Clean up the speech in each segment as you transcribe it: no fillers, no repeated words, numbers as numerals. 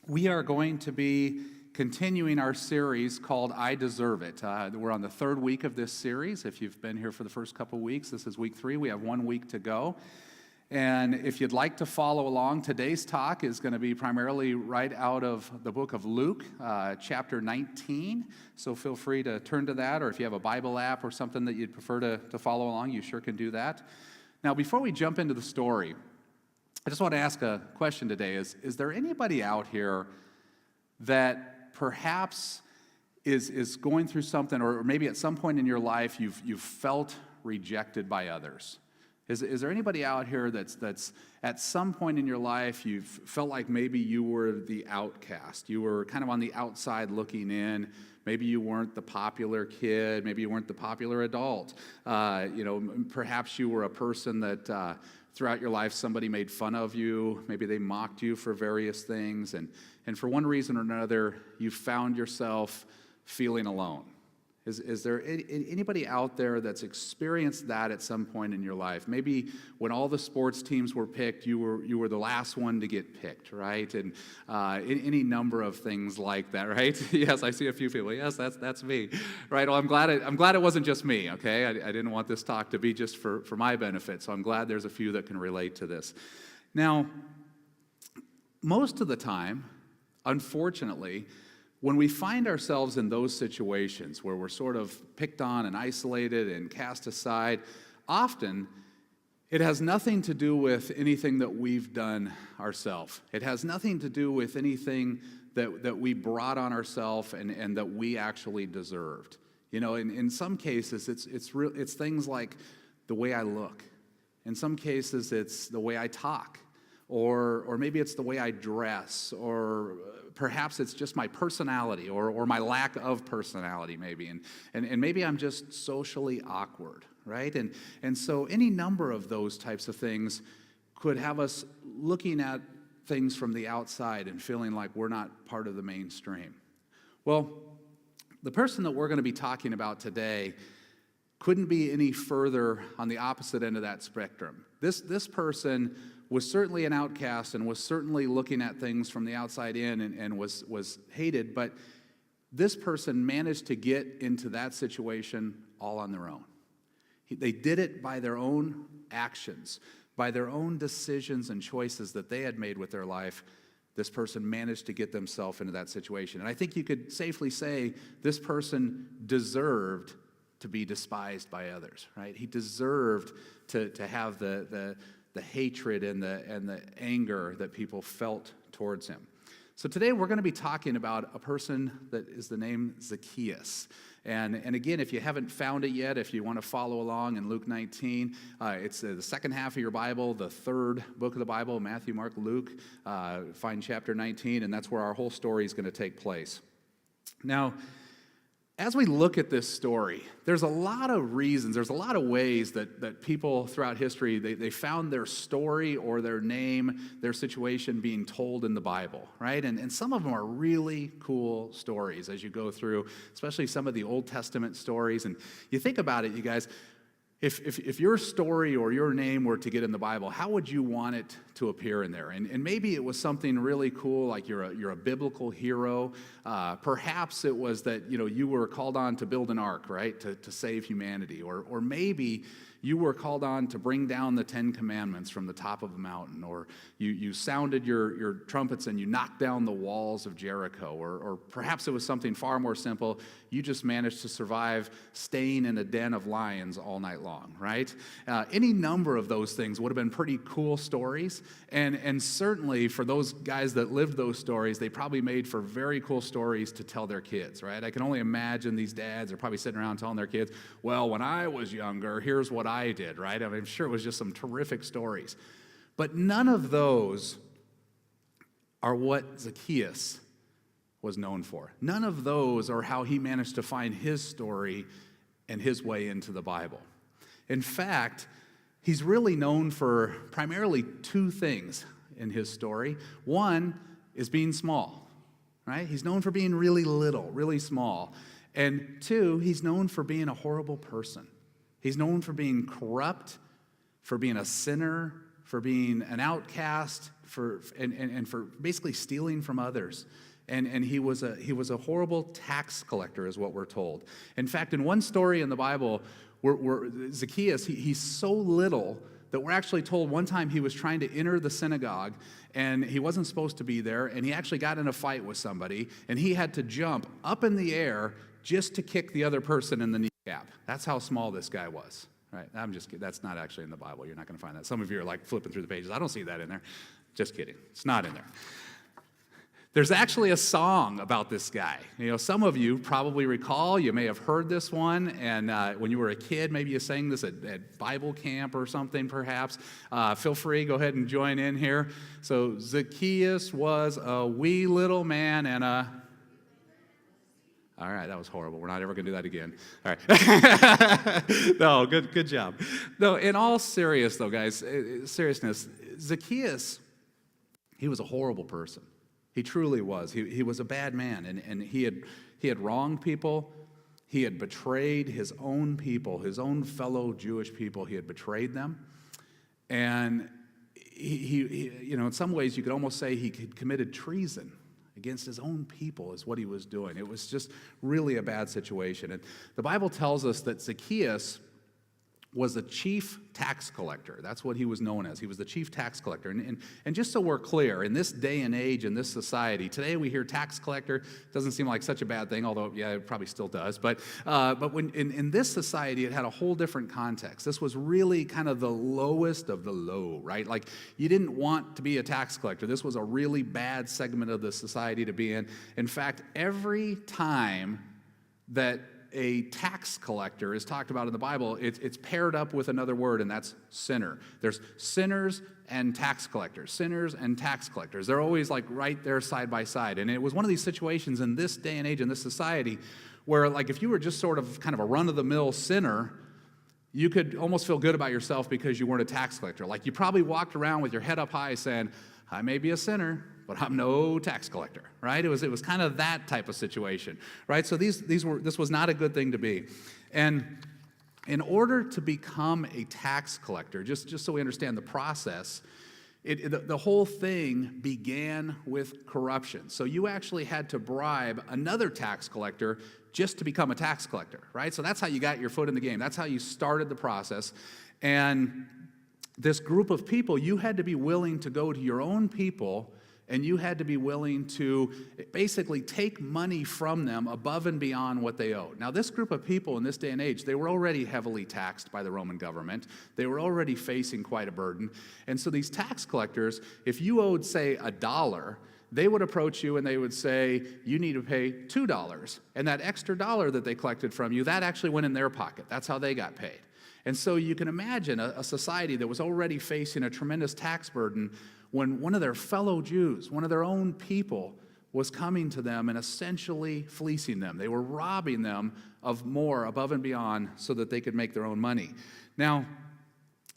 We are going to be continuing our series called I Deserve It. We're on the third week of this series. If you've been here for the first couple weeks, this is week 3. We have 1 week to go. And if you'd like to follow along, today's talk is going to be primarily right out of the book of Luke, chapter 19. So feel free to turn to that, or if you have a Bible app or something that you'd prefer to follow along, you sure can do that. Now, before we jump into the story, I just want to ask a question today. Is there anybody out here that perhaps is going through something, or maybe at some point in your life you've felt rejected by others? Is there anybody out here that's at some point in your life you've felt like maybe you were the outcast? You were kind of on the outside looking in. Maybe you weren't the popular kid. Maybe you weren't the popular adult. Perhaps you were a person that throughout your life somebody made fun of you. Maybe they mocked you for various things. And for one reason or another, you found yourself feeling alone. Is there anybody out there that's experienced that at some point in your life? Maybe when all the sports teams were picked, you were the last one to get picked, right? And any number of things like that, right? Yes, I see a few people. Yes, that's me, right? Well, I'm glad it wasn't just me. Okay, I didn't want this talk to be just for my benefit, so I'm glad there's a few that can relate to this. Now, most of the time, unfortunately, when we find ourselves in those situations where we're sort of picked on and isolated and cast aside, often it has nothing to do with anything that we've done ourselves. It has nothing to do with anything that we brought on ourselves and that we actually deserved. You know, in some cases, it's things like the way I look. In some cases, it's the way I talk. Or maybe it's the way I dress, or perhaps it's just my personality or my lack of personality maybe. And maybe I'm just socially awkward, right? And so any number of those types of things could have us looking at things from the outside and feeling like we're not part of the mainstream. Well, the person that we're going to be talking about today couldn't be any further on the opposite end of that spectrum. This person was certainly an outcast and was certainly looking at things from the outside in and was hated, but this person managed to get into that situation all on their own. They did it by their own actions, by their own decisions and choices that they had made with their life. This person managed to get themselves into that situation. And I think you could safely say this person deserved to be despised by others, right? He deserved to have the hatred and the anger that people felt towards him. So today we're going to be talking about a person that is the name Zacchaeus. And again, if you haven't found it yet, if you want to follow along in Luke 19, it's the second half of your Bible, the third book of the Bible, Matthew, Mark, Luke. Find chapter 19, and that's where our whole story is going to take place. Now, as we look at this story, there's a lot of reasons, there's a lot of ways that people throughout history, they found their story or their name, their situation being told in the Bible, right? And some of them are really cool stories as you go through, especially some of the Old Testament stories. And you think about it, you guys, if your story or your name were to get in the Bible, how would you want it to appear in there? And maybe it was something really cool, like you're a biblical hero. Perhaps it was that you were called on to build an ark, right, to save humanity. Or maybe you were called on to bring down the 10 Commandments from the top of a mountain. Or you sounded your trumpets and you knocked down the walls of Jericho. Or perhaps it was something far more simple. You just managed to survive staying in a den of lions all night long, right? Any number of those things would have been pretty cool stories. And certainly for those guys that lived those stories, they probably made for very cool stories to tell their kids, right? I can only imagine these dads are probably sitting around telling their kids, well, when I was younger, here's what I did, right? I'm sure it was just some terrific stories. But none of those are what Zacchaeus was known for. None of those are how he managed to find his story and his way into the Bible. In fact, he's really known for primarily 2 things in his story. One is being small, right? He's known for being really little, really small. And 2, he's known for being a horrible person. He's known for being corrupt, for being a sinner, for being an outcast, and for basically stealing from others. And he was a horrible tax collector, is what we're told. In fact, in one story in the Bible, where Zacchaeus, he's so little that we're actually told one time he was trying to enter the synagogue, and he wasn't supposed to be there, and he actually got in a fight with somebody, and he had to jump up in the air just to kick the other person in the kneecap. That's how small this guy was. Right? I'm just kidding. That's not actually in the Bible. You're not going to find that. Some of you are like flipping through the pages. I don't see that in there. Just kidding. It's not in there. There's actually a song about this guy. You know, some of you probably recall, you may have heard this one, and when you were a kid, maybe you sang this at Bible camp or something, perhaps. Feel free, go ahead and join in here. So, Zacchaeus was a wee little man and a... All right, that was horrible. We're not ever going to do that again. All right. No, good job. No, in all seriousness, though, guys, Zacchaeus, he was a horrible person. He truly was. He was a bad man, and he had wronged people. He had betrayed his own people, his own fellow Jewish people. He had betrayed them, and he you know, in some ways, you could almost say he had committed treason against his own people is what he was doing. It was just really a bad situation. And the Bible tells us that Zacchaeus was the chief tax collector. That's what he was known as. He was the chief tax collector. And just so we're clear, in this day and age, in this society, today we hear tax collector, doesn't seem like such a bad thing, although, yeah, it probably still does. But when in this society, it had a whole different context. This was really kind of the lowest of the low, right? Like, you didn't want to be a tax collector. This was a really bad segment of the society to be in. In fact, every time that a tax collector is talked about in the Bible, it's paired up with another word, and that's sinner. There's sinners and tax collectors. Sinners and tax collectors. They're always like right there side by side. And it was one of these situations in this day and age, in this society, where like if you were just sort of kind of a run-of-the-mill sinner, you could almost feel good about yourself because you weren't a tax collector. Like you probably walked around with your head up high saying, I may be a sinner, but I'm no tax collector, right? It was kind of that type of situation, right? So this was not a good thing to be. And in order to become a tax collector, just so we understand the process, the whole thing began with corruption. So you actually had to bribe another tax collector just to become a tax collector, right? So that's how you got your foot in the game. That's how you started the process. And this group of people, you had to be willing to go to your own people, and you had to be willing to basically take money from them above and beyond what they owed. Now, this group of people in this day and age, they were already heavily taxed by the Roman government. They were already facing quite a burden. And so these tax collectors, if you owed, say, $1, they would approach you and they would say, you need to pay $2. And that extra dollar that they collected from you, that actually went in their pocket. That's how they got paid. And so you can imagine a society that was already facing a tremendous tax burden when one of their fellow Jews, one of their own people, was coming to them and essentially fleecing them. They were robbing them of more above and beyond so that they could make their own money. Now,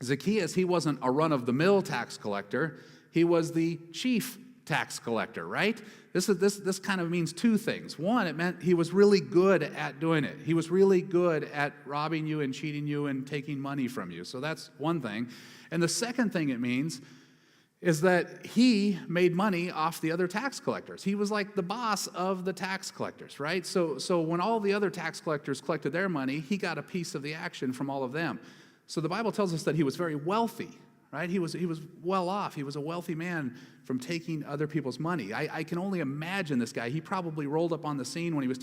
Zacchaeus, he wasn't a run-of-the-mill tax collector. He was the chief tax collector, right? This kind of means two things. One, it meant he was really good at doing it. He was really good at robbing you and cheating you and taking money from you. So that's one thing. And the second thing it means is that he made money off the other tax collectors. He was like the boss of the tax collectors, right? So when all the other tax collectors collected their money, he got a piece of the action from all of them. So the Bible tells us that he was very wealthy, right? He was well off. He was a wealthy man from taking other people's money. I can only imagine this guy. He probably rolled up on the scene when he was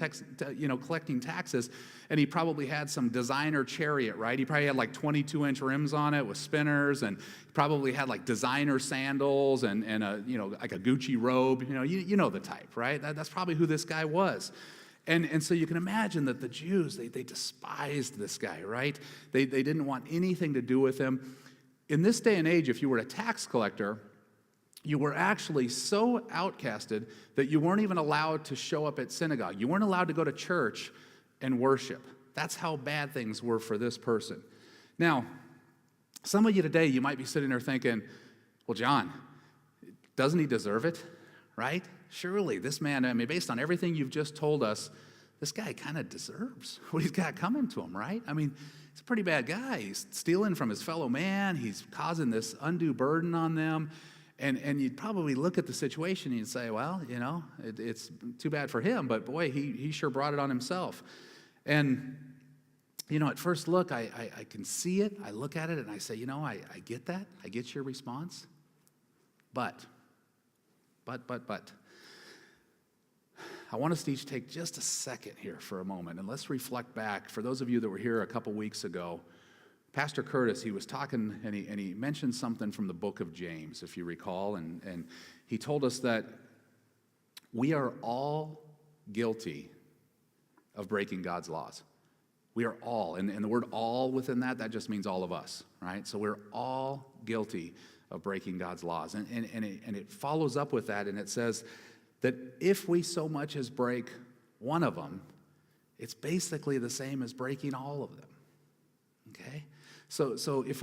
collecting taxes, and he probably had some designer chariot, right? He probably had like 22-inch rims on it with spinners, and he probably had like designer sandals and a like a Gucci robe. You know the type, right? That's probably who this guy was. And so you can imagine that the Jews, they despised this guy, right? They didn't want anything to do with him. In this day and age, if you were a tax collector, you were actually so outcasted that you weren't even allowed to show up at synagogue. You weren't allowed to go to church and worship. That's how bad things were for this person. Now, some of you today, you might be sitting there thinking, well, John, doesn't he deserve it, right? Surely this man, based on everything you've just told us, this guy kind of deserves what he's got coming to him, right? I mean, he's a pretty bad guy. He's stealing from his fellow man. He's causing this undue burden on them. And you'd probably look at the situation and you'd say, well, it's too bad for him, but boy, he sure brought it on himself. And, at first look, I can see it. I look at it and I say, I get that. I get your response. But. I want us to each take just a second here for a moment, and let's reflect back. For those of you that were here a couple weeks ago, Pastor Curtis, he was talking, and he mentioned something from the book of James, if you recall, and he told us that we are all guilty of breaking God's laws. We are all, and the word all within that just means all of us, right? So we're all guilty of breaking God's laws. And it follows up with that, and it says that if we so much as break one of them, it's basically the same as breaking all of them, okay? So if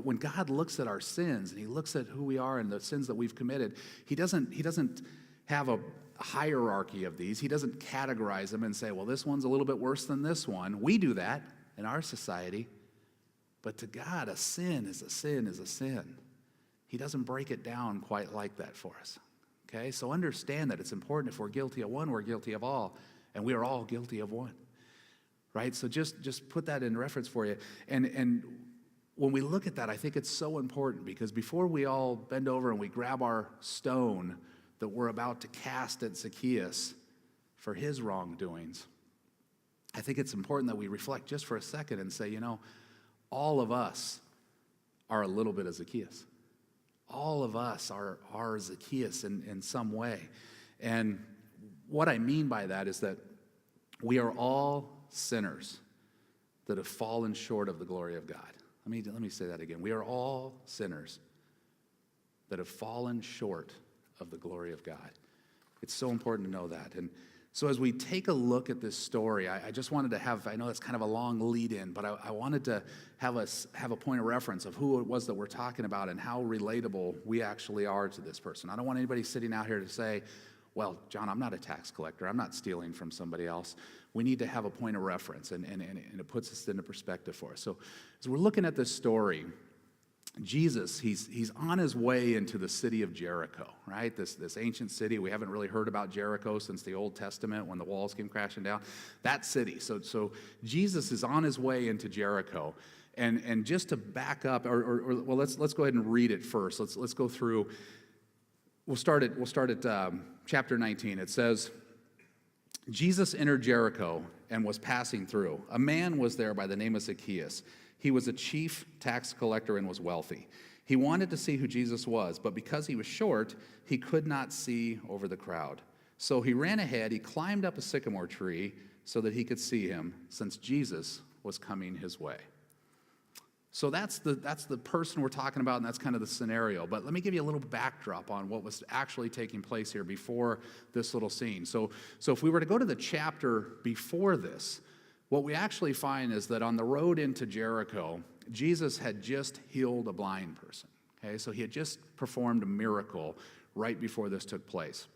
when God looks at our sins and he looks at who we are and the sins that we've committed, he doesn't have a hierarchy of these. He doesn't categorize them and say, well, this one's a little bit worse than this one. We do that in our society. But to God, a sin is a sin is a sin. He doesn't break it down quite like that for us. Okay? So understand that it's important. If we're guilty of one, we're guilty of all. And we are all guilty of one. Right? So just put that in reference for you. And when we look at that, I think it's so important, because before we all bend over and we grab our stone that we're about to cast at Zacchaeus for his wrongdoings, I think it's important that we reflect just for a second and say, all of us are a little bit of Zacchaeus. All of us are Zacchaeus in some way. And what I mean by that is that we are all sinners that have fallen short of the glory of God. Let me say that again. We are all sinners that have fallen short of the glory of God. It's so important to know that. And so as we take a look at this story, I just wanted to have, I know it's kind of a long lead in, but I wanted to have a point of reference of who it was that we're talking about and how relatable we actually are to this person. I don't want anybody sitting out here to say, well, John, I'm not a tax collector. I'm not stealing from somebody else. We need to have a point of reference, and it puts us into perspective for us. So as we're looking at this story, Jesus, he's on his way into the city of Jericho, right? This ancient city. We haven't really heard about Jericho since the Old Testament when the walls came crashing down. That city. So Jesus is on his way into Jericho. And just to back up, well, let's go ahead and read it first. Let's go through. We'll start at chapter 19. It says, Jesus entered Jericho and was passing through. A man was there by the name of Zacchaeus. He was a chief tax collector and was wealthy. He wanted to see who Jesus was, but because he was short, he could not see over the crowd. So he ran ahead, he climbed up a sycamore tree so that he could see him, since Jesus was coming his way. So that's the person we're talking about, and that's kind of the scenario. But let me give you a little backdrop on what was actually taking place here before this little scene. So if we were to go to the chapter before this, what we actually find is that on the road into Jericho, Jesus had just healed a blind person. Okay, so he had just performed a miracle right before this took place.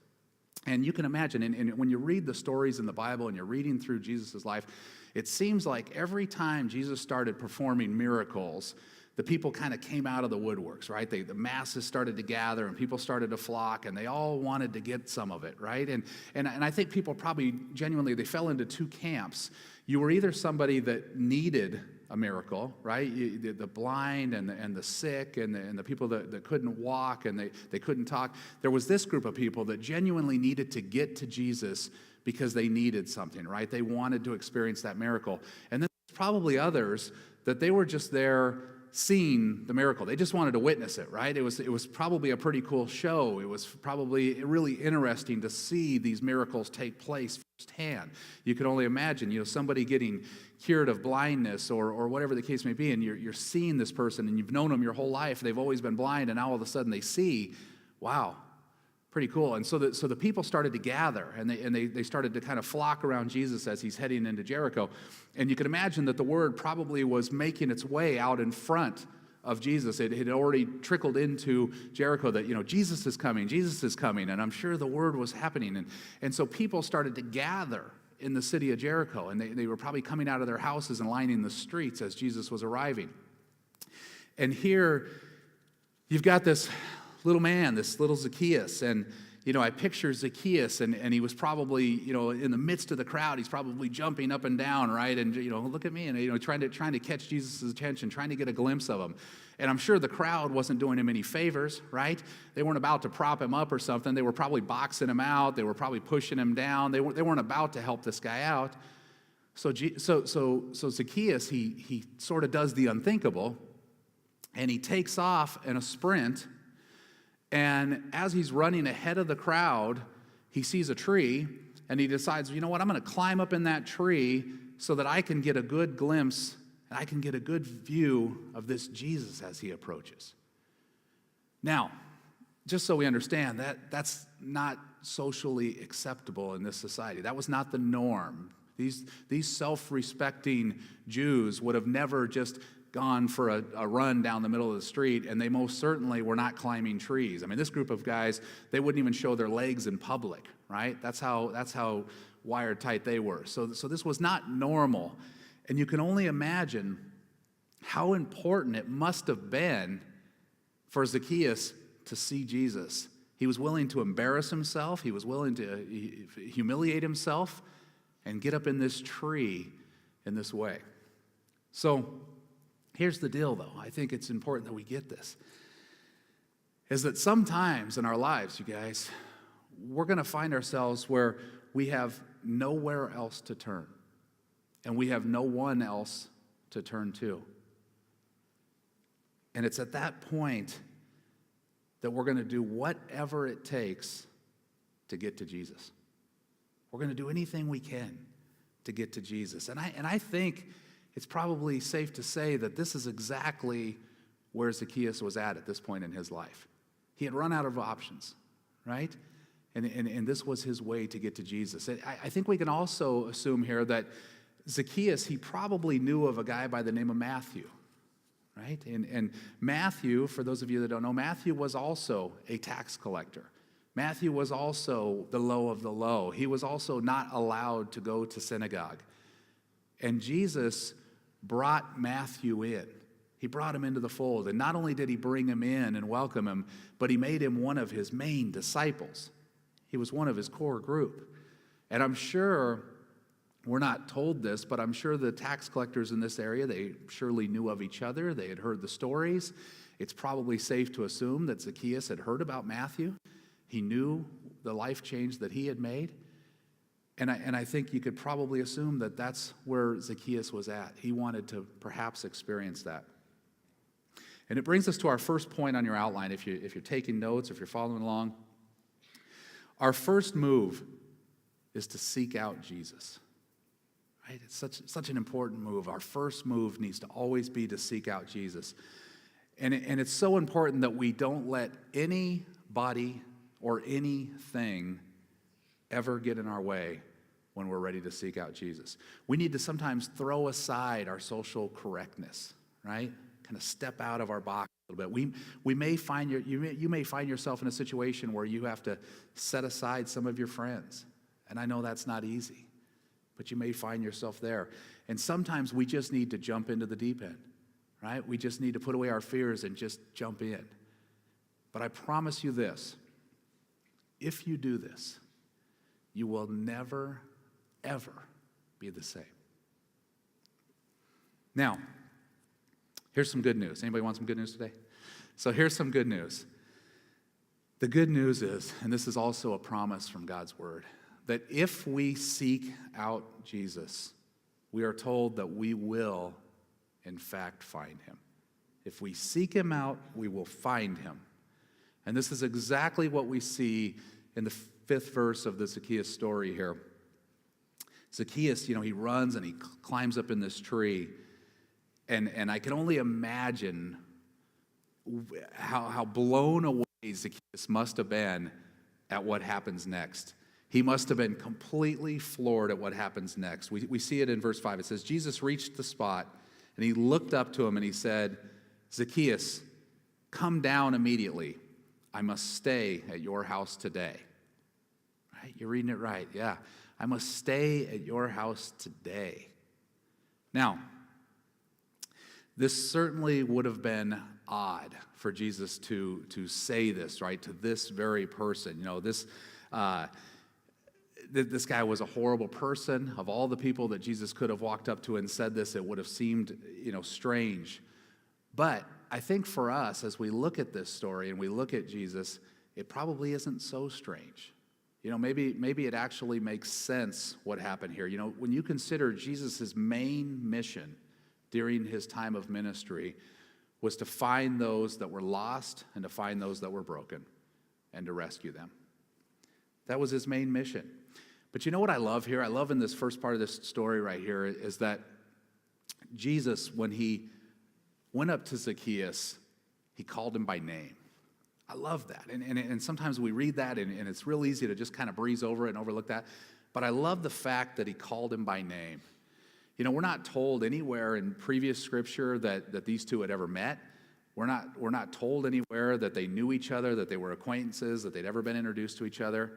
And you can imagine, and when you read the stories in the Bible and you're reading through Jesus' life, it seems like every time Jesus started performing miracles, the people kind of came out of the woodworks, right? The masses started to gather and people started to flock, and they all wanted to get some of it, right? And I think people probably genuinely, they fell into two camps. You were either somebody that needed a miracle, right? The blind and the sick and the people that couldn't walk and they couldn't talk. There was this group of people that genuinely needed to get to Jesus because they needed something, right? They wanted to experience that miracle. And then there's probably others that they were just there seeing the miracle. They just wanted to witness it, right? It was probably a pretty cool show. It was probably really interesting to see these miracles take place firsthand. You could only imagine, somebody getting cured of blindness or whatever the case may be, and you're seeing this person, and you've known them your whole life. They've always been blind, and now all of a sudden they see. Wow. Pretty cool. And so the people started to gather, and they started to kind of flock around Jesus as he's heading into Jericho. And you can imagine that the word probably was making its way out in front of Jesus. It had already trickled into Jericho that, Jesus is coming, and I'm sure the word was happening. And so people started to gather in the city of Jericho, and they were probably coming out of their houses and lining the streets as Jesus was arriving. And here, you've got this little man, this little Zacchaeus, and I picture Zacchaeus, and he was probably, in the midst of the crowd, he's probably jumping up and down, right? And, look at me, and, trying to catch Jesus' attention, trying to get a glimpse of him. And I'm sure the crowd wasn't doing him any favors, right? They weren't about to prop him up or something. They were probably boxing him out. They were probably pushing him down. They weren't about to help this guy out. So Zacchaeus, he sort of does the unthinkable, and he takes off in a sprint. And as he's running ahead of the crowd, he sees a tree, and he decides, you know what, I'm going to climb up in that tree so that I can get a good glimpse and I can get a good view of this Jesus as he approaches. Now, just so we understand, that's not socially acceptable in this society. That was not the norm. These self-respecting Jews would have never just gone for a run down the middle of the street, and they most certainly were not climbing trees. I mean, this group of guys, they wouldn't even show their legs in public, right? That's how wired tight they were. So this was not normal. And you can only imagine how important it must have been for Zacchaeus to see Jesus. He was willing to embarrass himself. He was willing to humiliate himself and get up in this tree in this way. So here's the deal, though. I think it's important that we get this. Is that sometimes in our lives, you guys, we're going to find ourselves where we have nowhere else to turn. And we have no one else to turn to. And it's at that point that we're going to do whatever it takes to get to Jesus. We're going to do anything we can to get to Jesus. And I think it's probably safe to say that this is exactly where Zacchaeus was at this point in his life. He had run out of options, right? And this was his way to get to Jesus. I think we can also assume here that Zacchaeus, he probably knew of a guy by the name of Matthew, right? And Matthew, for those of you that don't know, Matthew was also a tax collector. Matthew was also the low of the low. He was also not allowed to go to synagogue. And Jesus brought Matthew in. He brought him into the fold. And not only did he bring him in and welcome him, but he made him one of his main disciples. He was one of his core group. And I'm sure, we're not told this, but I'm sure the tax collectors in this area, they surely knew of each other. They had heard the stories. It's probably safe to assume that Zacchaeus had heard about Matthew. He knew the life change that he had made. And I think you could probably assume that that's where Zacchaeus was at. He wanted to perhaps experience that. And it brings us to our first point on your outline, if you're taking notes, if you're following along. Our first move is to seek out Jesus. Right? It's such an important move. Our first move needs to always be to seek out Jesus. And it's so important that we don't let anybody or anything ever get in our way when we're ready to seek out Jesus. We need to sometimes throw aside our social correctness, right? Kind of step out of our box a little bit. You may find yourself in a situation where you have to set aside some of your friends. And I know that's not easy, but you may find yourself there. And sometimes we just need to jump into the deep end, right? We just need to put away our fears and just jump in. But I promise you this, if you do this, you will never, ever be the same. Now, here's some good news. Anybody want some good news today? So here's some good news. The good news is, and this is also a promise from God's word, that if we seek out Jesus, we are told that we will, in fact, find him. If we seek him out, we will find him. And this is exactly what we see in the 5th verse of the Zacchaeus story here. Zacchaeus, he runs and he climbs up in this tree. And I can only imagine how blown away Zacchaeus must have been at what happens next. He must have been completely floored at what happens next. We see it in verse 5. It says, Jesus reached the spot, and he looked up to him, and he said, Zacchaeus, come down immediately. I must stay at your house today. Right? You're reading it right. Yeah. I must stay at your house today. Now, this certainly would have been odd for Jesus to say this, right, to this very person. This guy was a horrible person. Of all the people that Jesus could have walked up to and said this, it would have seemed, strange. But I think for us, as we look at this story and we look at Jesus, it probably isn't so strange. Maybe it actually makes sense what happened here. When you consider Jesus' main mission during his time of ministry was to find those that were lost and to find those that were broken and to rescue them. That was his main mission. But you know what I love here? I love in this first part of this story right here is that Jesus, when he went up to Zacchaeus, he called him by name. I love that. And sometimes we read that and it's real easy to just kind of breeze over it and overlook that. But I love the fact that he called him by name. We're not told anywhere in previous scripture that these two had ever met. We're not told anywhere that they knew each other, that they were acquaintances, that they'd ever been introduced to each other.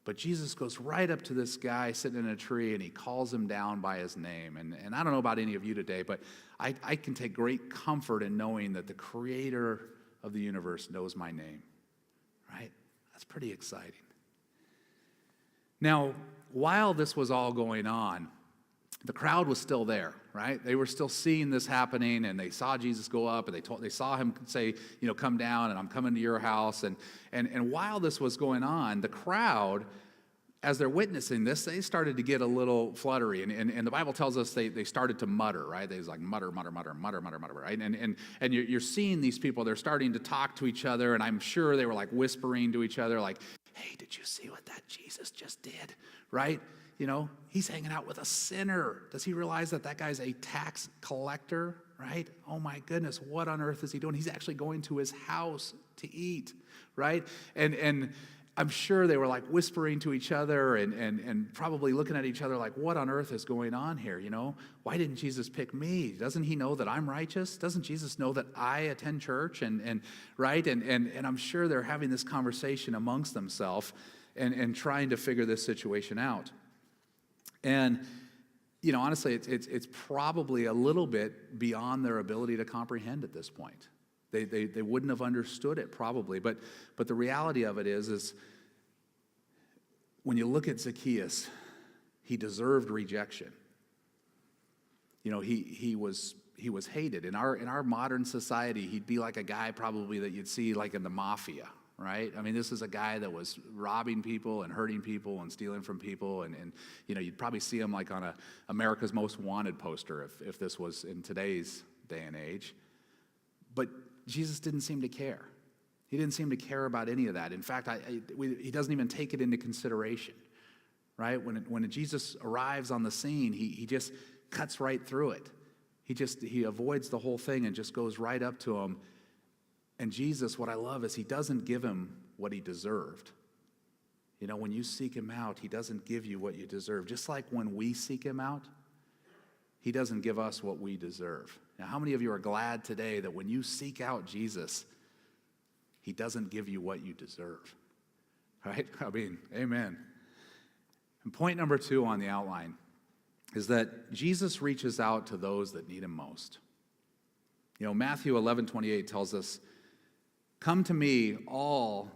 But Jesus goes right up to this guy sitting in a tree and he calls him down by his name. And I don't know about any of you today, but I can take great comfort in knowing that the creator of the universe knows my name, right? That's pretty exciting. Now, while this was all going on, the crowd was still there, right? They were still seeing this happening, and they saw Jesus go up, and they saw him say, come down, and I'm coming to your house. And while this was going on, the crowd, as they're witnessing this, they started to get a little fluttery, and the Bible tells us they started to mutter, right? They was like mutter, right? And you're seeing these people, they're starting to talk to each other, and I'm sure they were like whispering to each other, like, hey, did you see what that Jesus just did, right? He's hanging out with a sinner. Does he realize that guy's a tax collector, right? Oh my goodness, what on earth is he doing? He's actually going to his house to eat, right? And I'm sure they were like whispering to each other and probably looking at each other like, what on earth is going on here, Why didn't Jesus pick me? Doesn't he know that I'm righteous? Doesn't Jesus know that I attend church? Right? And I'm sure they're having this conversation amongst themselves and trying to figure this situation out. And, honestly, it's probably a little bit beyond their ability to comprehend at this point. They wouldn't have understood it probably. But the reality of it is when you look at Zacchaeus, he deserved rejection. He was hated. In our modern society, he'd be like a guy probably that you'd see like in the mafia, right? I mean, this is a guy that was robbing people and hurting people and stealing from people, and you'd probably see him like on a America's Most Wanted poster if this was in today's day and age. But Jesus didn't seem to care. He didn't seem to care about any of that. In fact, he doesn't even take it into consideration, right? When Jesus arrives on the scene, he just cuts right through it. He avoids the whole thing and just goes right up to him. And Jesus, what I love is he doesn't give him what he deserved. When you seek him out, he doesn't give you what you deserve. Just like when we seek him out, he doesn't give us what we deserve. Now, how many of you are glad today that when you seek out Jesus, he doesn't give you what you deserve? Right? I mean, amen. And point number 2 on the outline is that Jesus reaches out to those that need him most. Matthew 11:28 tells us, "Come to me, all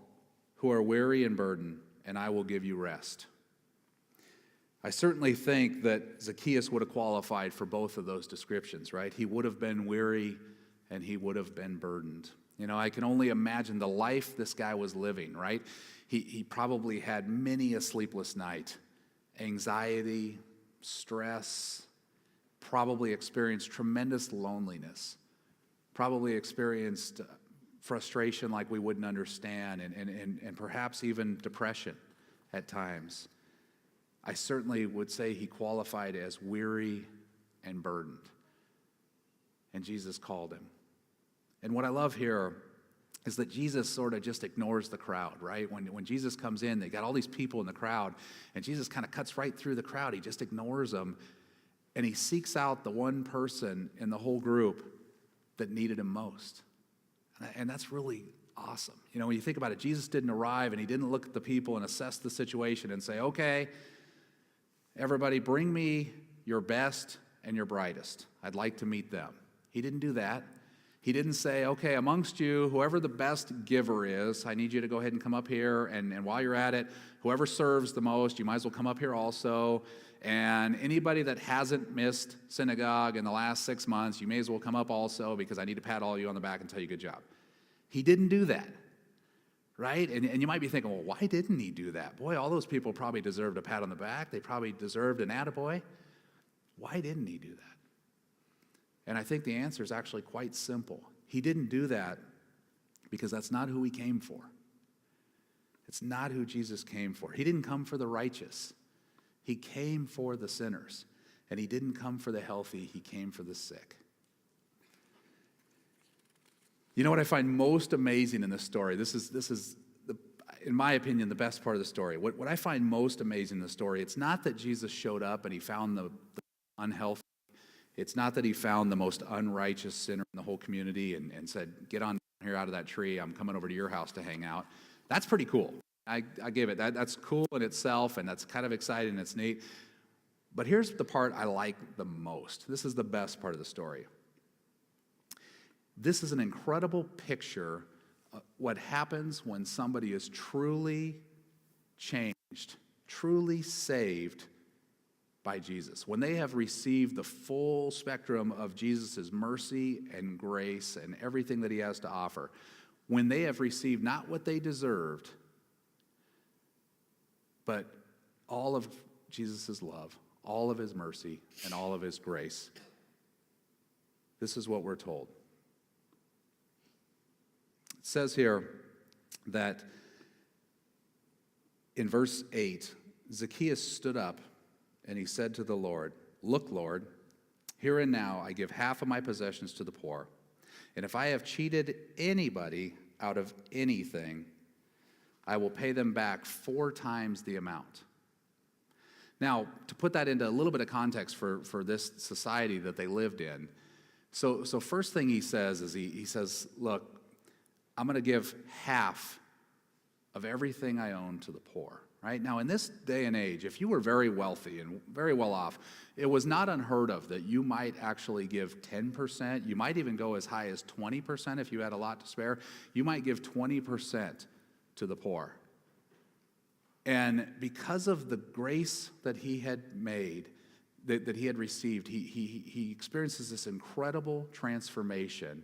who are weary and burdened, and I will give you rest." I certainly think that Zacchaeus would have qualified for both of those descriptions, right? He would have been weary and he would have been burdened. I can only imagine the life this guy was living, right? He probably had many a sleepless night, anxiety, stress, probably experienced tremendous loneliness, probably experienced frustration like we wouldn't understand, and perhaps even depression at times. I certainly would say he qualified as weary and burdened. And Jesus called him. And what I love here is that Jesus sort of just ignores the crowd, right? When Jesus comes in, they got all these people in the crowd, and Jesus kind of cuts right through the crowd. He just ignores them, and he seeks out the one person in the whole group that needed him most. And that's really awesome. You know, when you think about it, Jesus didn't arrive and he didn't look at the people and assess the situation and say, okay, everybody bring me your best and your brightest. I'd like to meet them. He didn't do that. He didn't say, okay, amongst you, whoever the best giver is, I need you to go ahead and come up here, and while you're at it, whoever serves the most, you might as well come up here also, and anybody that hasn't missed synagogue in the last 6 months, you may as well come up also, because I need to pat all you on the back and tell you good job. He didn't do that, right? And you might be thinking, well, why didn't he do that? Boy, all those people probably deserved a pat on the back. They probably deserved an attaboy. Why didn't he do that? And I think the answer is actually quite simple. He didn't do that because that's not who he came for. It's not who Jesus came for. He didn't come for the righteous. He came for the sinners. And he didn't come for the healthy. He came for the sick. You know what I find most amazing in this story? This is in my opinion, the best part of the story. What I find most amazing in the story, it's not that Jesus showed up and he found the unhealthy. It's not that he found the most unrighteous sinner in the whole community and said, get on here out of that tree. I'm coming over to your house to hang out. That's pretty cool. I give it. That's cool in itself, and that's kind of exciting, and it's neat. But here's the part I like the most. This is the best part of the story. This is an incredible picture of what happens when somebody is truly changed, truly saved by Jesus. When they have received the full spectrum of Jesus' mercy and grace and everything that he has to offer, when they have received not what they deserved, but all of Jesus' love, all of his mercy, and all of his grace, this is what we're told. It says here that in verse 8, Zacchaeus stood up and he said to the Lord, look, Lord, here and now I give half of my possessions to the poor. And if I have cheated anybody out of anything, I will pay them back 4 times the amount. Now, to put that into a little bit of context for this society that they lived in, so first thing he says is he says, look, I'm going to give half of everything I own to the poor. Right? Now, in this day and age, if you were very wealthy and very well off, it was not unheard of that you might actually give 10%. You might even go as high as 20% if you had a lot to spare. You might give 20% to the poor. And because of the grace that he had made, that he had received, he experiences this incredible transformation.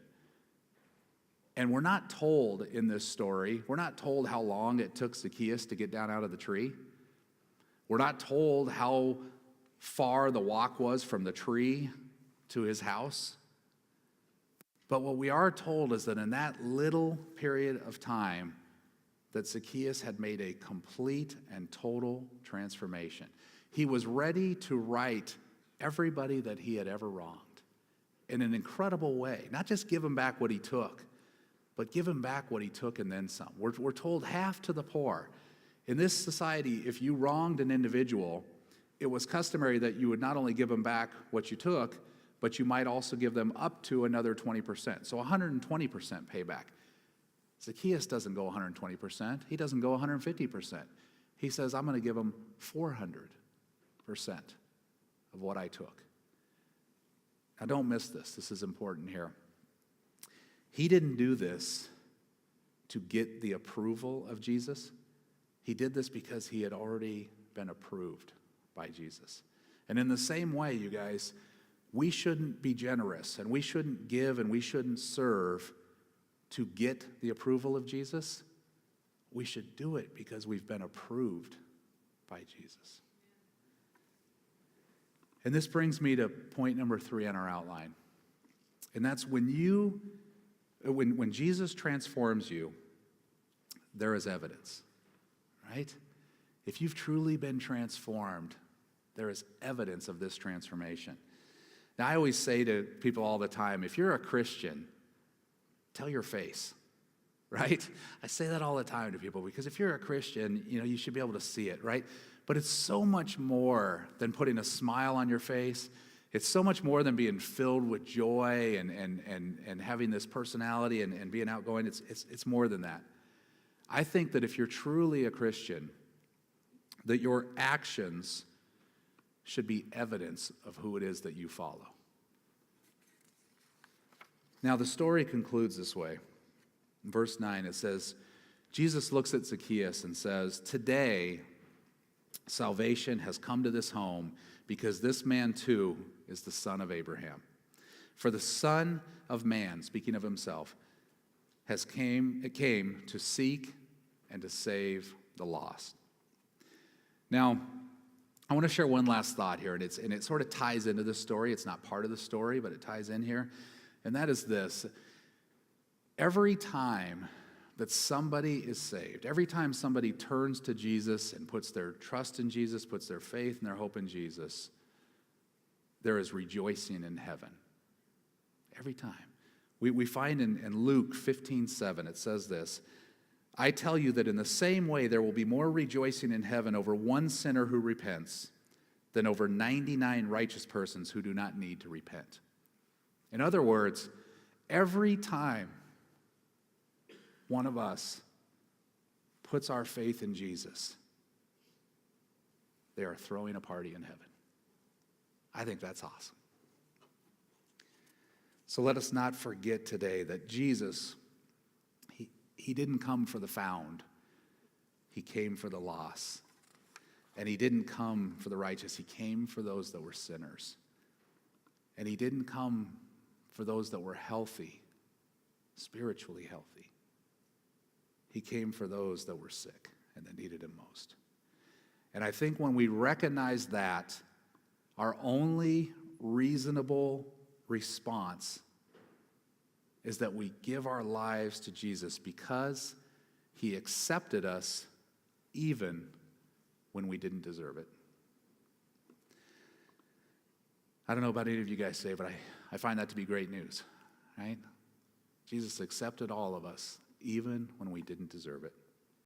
And we're not told in this story, we're not told how long it took Zacchaeus to get down out of the tree. We're not told how far the walk was from the tree to his house. But what we are told is that in that little period of time, that Zacchaeus had made a complete and total transformation. He was ready to right everybody that he had ever wronged in an incredible way. Not just give him back what he took, but give him back what he took and then some. We're told half to the poor. In this society, if you wronged an individual, it was customary that you would not only give them back what you took, but you might also give them up to another 20%. So 120% payback. Zacchaeus doesn't go 120%. He doesn't go 150%. He says, I'm going to give them 400% of what I took. Now don't miss this. This is important here. He didn't do this to get the approval of Jesus. He did this because he had already been approved by Jesus. And in the same way, you guys, we shouldn't be generous and we shouldn't give and we shouldn't serve to get the approval of Jesus. We should do it because we've been approved by Jesus. And this brings me to point number 3 on our outline. And that's when Jesus transforms you, there is evidence, right? If you've truly been transformed, there is evidence of this transformation. Now, I always say to people all the time, if you're a Christian, tell your face, right? I say that all the time to people because if you're a Christian, you should be able to see it, right? But it's so much more than putting a smile on your face. It's so much more than being filled with joy and having this personality and being outgoing. It's more than that. I think that if you're truly a Christian, that your actions should be evidence of who it is that you follow. Now, the story concludes this way. In verse 9, it says, Jesus looks at Zacchaeus and says, "Today, salvation has come to this home because this man too is the son of Abraham. For the Son of Man," speaking of himself, came to seek and to save the lost." Now, I want to share one last thought here, and it sort of ties into this story. It's not part of the story, but it ties in here. And that is this. Every time that somebody is saved, every time somebody turns to Jesus and puts their trust in Jesus, puts their faith and their hope in Jesus, there is rejoicing in heaven. Every time. We find in Luke 15:7, it says this, "I tell you that in the same way there will be more rejoicing in heaven over one sinner who repents than over 99 righteous persons who do not need to repent." In other words, every time one of us puts our faith in Jesus, they are throwing a party in heaven. I think that's awesome. So let us not forget today that Jesus, he didn't come for the found. He came for the lost. And he didn't come for the righteous. He came for those that were sinners. And he didn't come for those that were healthy, spiritually healthy. He came for those that were sick and that needed him most. And I think when we recognize that, our only reasonable response is that we give our lives to Jesus because he accepted us even when we didn't deserve it. I don't know about any of you guys today, but I find that to be great news, right? Jesus accepted all of us, even when we didn't deserve it.